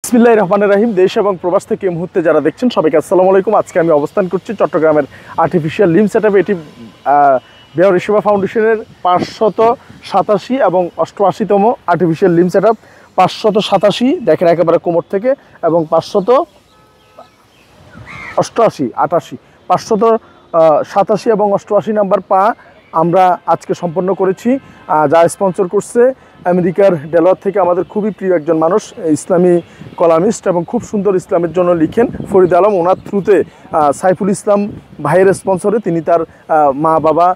বিসমিল্লাহির রহমানির রহিম। দেশ এবং প্রবাস থেকে এই মুহূর্তে যারা দেখছেন সবাইকে আসসালামু আলাইকুম। আজকে আমি অবস্থান করছি চট্টগ্রামের আর্টিফিশিয়াল লিম্ব সেটআপে। এটি বেওয়ারিশ সেবা ফাউন্ডেশনের 587 এবং 88তম আর্টিফিশিয়াল লিম্ব সেটআপ। 587 দেখেন একেবারে কোমর থেকে, এবং 588 587 এবং 88 নাম্বার পা আমরা আজকে সম্পন্ন করেছি। যা স্পন্সর করছে আমেরিকার ডেলাওয়ার থেকে আমাদের খুবই প্রিয় একজন মানুষ, ইসলামী কলামিস্ট এবং খুব সুন্দর ইসলামের জন্য লিখেন ফরিদ আলম। ওনার থ্রুতে সাইফুল ইসলাম ভাইয়ের স্পন্সরে তিনি তার মা বাবা,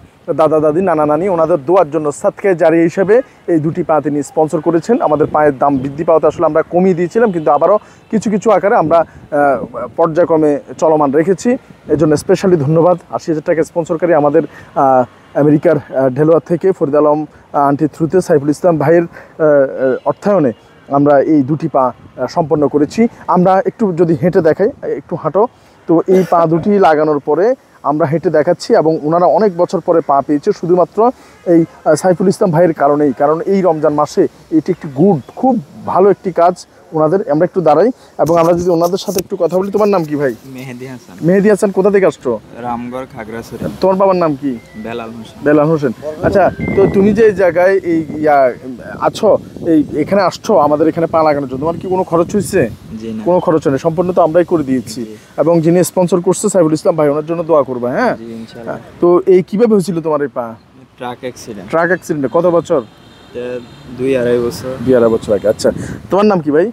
দাদা দাদি, নানা নানি ওনাদের দোয়ার জন্য সাদকায়ে জারিয়া হিসেবে এই দুটি পা তিনি স্পন্সর করেছেন। আমাদের পায়ের দাম বৃদ্ধি পাওয়াতে আসলে আমরা কমিয়ে দিয়েছিলাম, কিন্তু আবারও কিছু কিছু আকারে আমরা পর্যায়ক্রমে চলমান রেখেছি। এই জন্য স্পেশালি ধন্যবাদ 80,000 টাকা স্পন্সরকারী আমাদের আমেরিকার ডেলাওয়ার থেকে ফরিদ আলম আন্টির থ্রুতে সাইফুল ইসলাম ভাইয়ের অর্থায়নে আমরা এই দুটি পা সম্পন্ন করেছি। আমরা একটু যদি হেঁটে দেখাই, একটু হাঁটো তো। এই পা দুটি লাগানোর পরে আমরা হেঁটে দেখাচ্ছি, এবং ওনারা অনেক বছর পরে পা পেয়েছে শুধুমাত্র এই সাইফুল ইসলাম ভাইয়ের কারণেই। কারণ এই রমজান মাসে এটি একটি খুব ভালো একটি কাজ ওনাদের। আমরা একটু দাঁড়াই এবং আমরা যদি ওনাদের সাথে একটু কথা বলি। তোমার নাম কি ভাই? মেহেদি হাসান। মেহেদি হাসান, কোথা থেকে আসছো? রামগড়, খাগড়াছড়ি। তোমার বাবার নাম কি? বেলাল হোসেন। বেলাল হোসেন। আচ্ছা, তো তুমি যে জায়গায় এই আছো, এখানে আসছো আমাদের এখানে পা লাগানোর জন্য, তোমার কি কোনো খরচ হয়েছে? কোনো খরচ নেই, সম্পূর্ণ তো আমরাই করে দিয়েছি। এবং যিনি স্পন্সর করছে সাইফুল ইসলাম ভাই, ওনার জন্য দোয়া করবে। হ্যাঁ, তো এই কিভাবে হয়েছিল তোমার এই পা? Truck accident. ট্রাক অ্যাক্সিডেন্টে কত বছর? 2-2.5 বছর। 2-2.5 বছর আগে। আচ্ছা, তোমার নাম কি ভাই?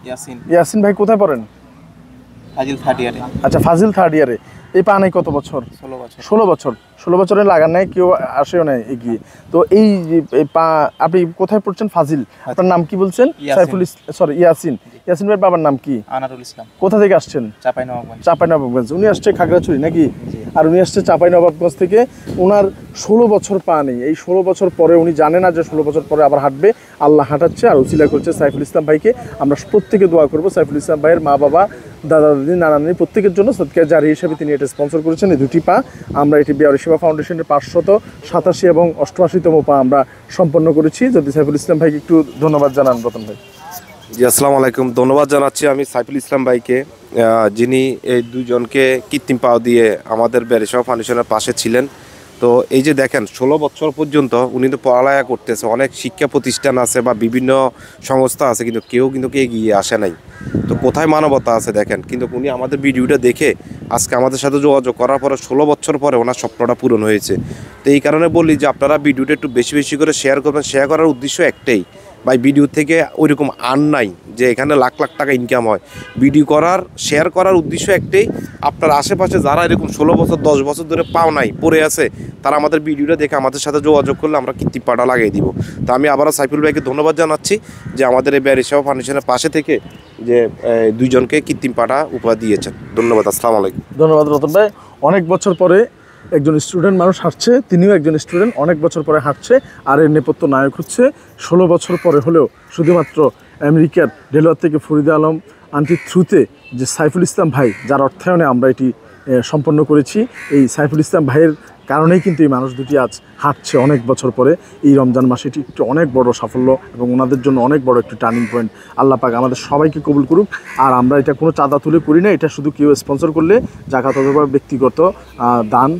ইয়াসিন। ইয়াসিন ভাই কোথায় পড়েন? ফাজিল থার্ড ইয়ারে। আচ্ছা, ফাজিল থার্ড ইয়ারে। এই পা নাই কত বছর? 16 বছর। 16 বছরে লাগান নাই, কেউ আসেও নাই এগিয়ে। তো এই পা আপনি কোথায় পড়ছেন? ফাজিল। আপনার নাম কি বলছেন? সাইফুল ইয়াসিন। ইয়াসিন ভাইয়ের বাবার নাম কি? আনারুল ইসলাম। কোথা থেকে আসছেন? চাঁপাইনবাবগঞ্জ। উনি আসছে খাগড়াছড়ি নাকি? আর উনি আসছে চাঁপাইনবাবগঞ্জ থেকে। ওনার 16 বছর পা নেই। এই 16 বছর পরে উনি জানে না যে 16 বছর পরে আবার হাঁটবে। আল্লাহ হাঁটাচ্ছে আর উসিলা করছে সাইফুল ইসলাম ভাইকে। আমরা প্রত্যেকে দোয়া করবো সাইফুল ইসলাম ভাইয়ের মা বাবা, দাদা দাদি, নানা নানি প্রত্যেকের জন্য সাদকায়ে জারিয়া হিসেবে তিনি এটা স্পন্সর করেছেন এই দুটি পা। আমরা এটি বেওয়ারিশ সেবা ফাউন্ডেশনের 587 এবং 88তম পা আমরা সম্পন্ন করেছি। যদি সাইফুল ইসলাম ভাইকে একটু ধন্যবাদ জানান রতন ভাই। জি, আসসালামু আলাইকুম। ধন্যবাদ জানাচ্ছি আমি সাইফুল ইসলাম ভাইকে, যিনি এই দুজনকে কৃত্রিম পা দিয়ে আমাদের বেওয়ারিশ সেবা ফাউন্ডেশনের পাশে ছিলেন। তো এই যে দেখেন 16 বছর পর্যন্ত উনি তো পড়ালেখা করতেছে, অনেক শিক্ষা প্রতিষ্ঠান আছে বা বিভিন্ন সংস্থা আছে, কিন্তু কেউ কিন্তু এগিয়ে আসে নাই। তো কোথায় মানবতা আছে দেখেন। কিন্তু উনি আমাদের ভিডিওটা দেখে আজকে আমাদের সাথে যোগাযোগ করার পরে 16 বছর পরে ওনার স্বপ্নটা পূরণ হয়েছে। তো এই কারণে বলি যে আপনারা ভিডিওটা একটু বেশি বেশি করে শেয়ার করবেন। শেয়ার করার উদ্দেশ্য একটাই ভাই, ভিডিও থেকে ওইরকম আর্ন নাই যে এখানে লাখ লাখ টাকা ইনকাম হয়। ভিডিও করার, শেয়ার করার উদ্দেশ্য একটাই, আপনার আশেপাশে যারা এরকম 16 বছর 10 বছর ধরে পাও নাই পড়ে আছে, তারা আমাদের ভিডিওটা দেখে আমাদের সাথে যোগাযোগ করলে আমরা কৃত্রিম পাটা লাগিয়ে দিব। তো আমি আবারও সাইফুল ভাইকে ধন্যবাদ জানাচ্ছি যে আমাদের এই বেওয়ারিশ সেবা ফাউন্ডেশনের পাশে থেকে যে দুইজনকে কৃত্রিম পাটা উপহার দিয়েছেন। ধন্যবাদ। আসসালামু আলাইকুম। ধন্যবাদ রতন ভাই। অনেক বছর পরে একজন স্টুডেন্ট মানুষ হাঁটছে, তিনিও একজন স্টুডেন্ট, অনেক বছর পরে হাঁটছে। আর এর নেপথ্য নায়ক হচ্ছে 16 বছর পরে হলেও শুধুমাত্র আমেরিকার ডেলাওয়ার থেকে ফরিদ আলম আন্টির থ্রুতে যে সাইফুল ইসলাম ভাই, যার অর্থায়নে আমরা এটি সম্পন্ন করেছি। এই সাইফুল ইসলাম ভাইয়ের কারণেই কিন্তু এই মানুষ দুটি আজ হাঁটছে অনেক বছর পরে। এই রমজান মাসে এটি একটি অনেক বড় সাফল্য এবং ওনাদের জন্য অনেক বড় একটি টার্নিং পয়েন্ট। আল্লাহ পাক আমাদের সবাইকে কবুল করুক। আর আমরা এটা কোনো চাঁদা তুলে করি না, এটা শুধু কেউ স্পন্সর করলে জাকাত অথবা ব্যক্তিগত দান,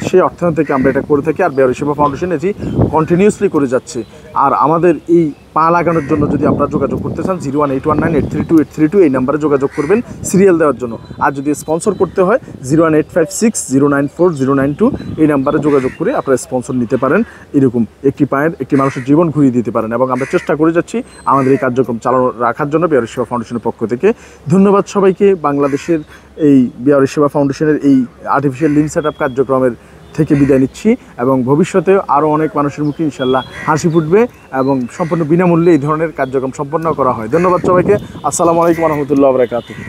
সেই অর্থায়ন থেকে আমরা এটা করে থাকি। আর বেওয়ারিশ সেবা ফাউন্ডেশন এটি কন্টিনিউয়াসলি করে যাচ্ছে। আর আমাদের এই পা লাগানোর জন্য যদি আপনারা যোগাযোগ করতে চান 01819832832 এই নাম্বারে যোগাযোগ করবেন সিরিয়াল দেওয়ার জন্য। আর যদি স্পন্সর করতে হয় 01856094092 এই নাম্বারে যোগাযোগ করে আপনারা স্পন্সর নিতে পারেন। এরকম একটি পায়ের একটি মানুষের জীবন ঘুরিয়ে দিতে পারেন। এবং আমরা চেষ্টা করে যাচ্ছি আমাদের এই কার্যক্রম চালানো রাখার জন্য বেওয়ারিশ সেবা ফাউন্ডেশনের পক্ষ থেকে। ধন্যবাদ সবাইকে। বাংলাদেশের এই বেওয়ারিশ সেবা ফাউন্ডেশনের এই আর্টিফিশিয়াল লিম্ব সেটআপ কার্যক্রমের থেকে বিদায় নিচ্ছি, এবং ভবিষ্যতে আরও অনেক মানুষের মুখে ইনশাল্লাহ হাসি ফুটবে এবং সম্পূর্ণ বিনামূল্যে এই ধরনের কার্যক্রম সম্পন্ন করা হয়। ধন্যবাদ সবাইকে। আসসালামু আলাইকুম ওয়া রাহমাতুল্লাহি ওয়া বারাকাতুহু।